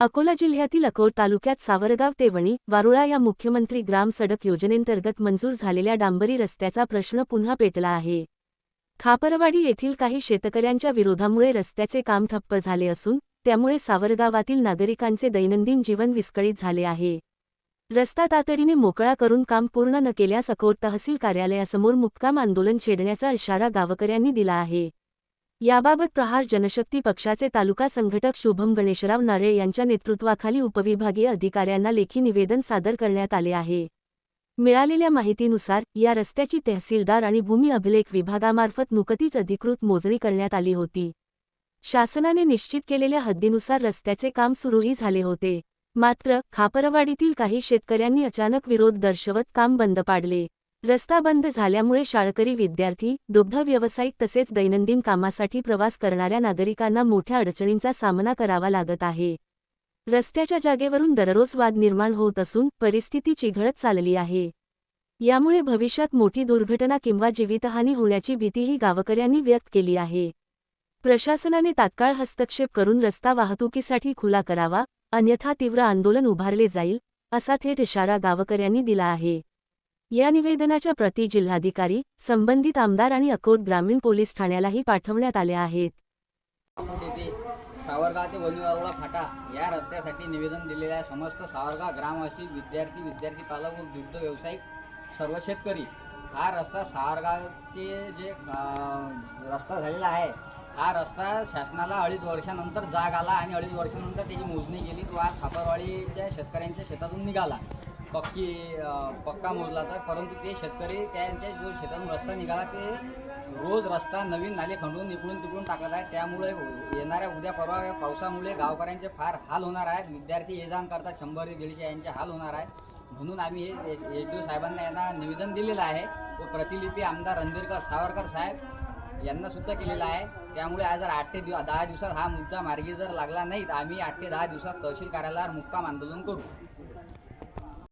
अकोला जिल्ह्यातील अकोट तालुक्यात सावरगाव ते वणी वारुळा या मुख्यमंत्री ग्राम सडक योजनेंतर्गत मंजूर झालेल्या डांबरी रस्त्याचा प्रश्न पुन्हा पेटला आहे। खापरवाडी येथील काही शेतकऱ्यांच्या विरोधामुळे रस्त्याचे काम ठप्प झाले असून त्यामुळे सावरगावातील नागरिकांचे दैनंदिन जीवन विस्कळीत झाले आहे। रस्ता तातडीने मोकळा करून काम पूर्ण न केल्यास अकोट तहसील कार्यालयासमोर मुक्काम आंदोलन छेडण्याचा इशारा गावकऱ्यांनी दिला आहे। याबाबत प्रहार जनशक्ती पक्षाचे तालुका संघटक शुभम गणेशराव नारे यांच्या नेतृत्वाखाली उपविभागीय अधिकाऱ्यांना लेखी निवेदन सादर करण्यात आले आहे। मिळालेल्या माहितीनुसार या रस्त्याची तहसीलदार आणि भूमी अभिलेख विभागामार्फत नुकतीच अधिकृत मोजणी करण्यात आली होती। शासनाने निश्चित केलेल्या हद्दीनुसार रस्त्याचे काम सुरूही झाले होते, मात्र खापरवाडीतील काही शेतकऱ्यांनी अचानक विरोध दर्शवत काम बंद पाडले। रस्ता बंद झाल्यामुळे शाळकरी विद्यार्थी, दुग्ध व्यावसायिक तसेच दैनंदिन कामासाठी प्रवास करणाऱ्या नागरिकांना मोठ्या अडचणींचा सामना करावा लागत आहे। रस्त्याच्या जागेवरून दररोज वाद निर्माण होत असून परिस्थिती चिघळत चालली आहे। यामुळे भविष्यात मोठी दुर्घटना किंवा जीवितहानी होण्याची भीतीही गावकऱ्यांनी व्यक्त केली आहे। प्रशासनाने तात्काळ हस्तक्षेप करून रस्ता वाहतुकीसाठी खुला करावा, अन्यथा तीव्र आंदोलन उभारले जाईल, असा थेट इशारा गावकऱ्यांनी दिला आहे। या निवेदनाच्या प्रती जिल्हाधिकारी, संबंधित आमदार आणि अकोट ग्रामीण पोलीस ठाण्यालाही पाठवण्यात आल्या आहेत। सावरगाव ते वणी वारुळा फाटा या रस्त्यासाठी निवेदन दिलेले आहे। समस्त सावरगाव ग्रामवासी, विद्यार्थी पालक व दुग्ध व्यावसायिक सर्व शेतकरी हा रस्ता सावरगावचे जे रस्ता झालेला आहे, हा रस्ता शासनाला 2.5 वर्षानंतर जाग आला आणि 2.5 वर्षानंतर त्याची मोजणी केली तो आज खापरवाडीच्या शेतकऱ्यांच्या शेतातून निघाला। पक्का मोजला तर, परंतु ते शेतकरी त्यांच्या जो शेतातून रस्ता निघाला ते रोज रस्ता नवीन नाले खंडून इकडून तिकडून टाकत आहे। त्यामुळे येणाऱ्या उद्या परवा पावसामुळे गावकऱ्यांचे फार हाल होणार आहेत। विद्यार्थी ये जाण करतात, 100-150 यांचे हाल होणार आहेत। म्हणून आम्ही एचडीओ साहेबांना यांना निवेदन दिलेलं आहे व प्रतिलिपी आमदार रणधीरकर सावरकर साहेब यांना सुद्धा केलेला आहे। त्यामुळे आज जर 8 ते 10 दिवसात हा मुद्दा मार्गी जर लागला नाही तर आम्ही 8 ते 10 दिवसात तहसील कार्यालयावर मुक्काम आंदोलन करू।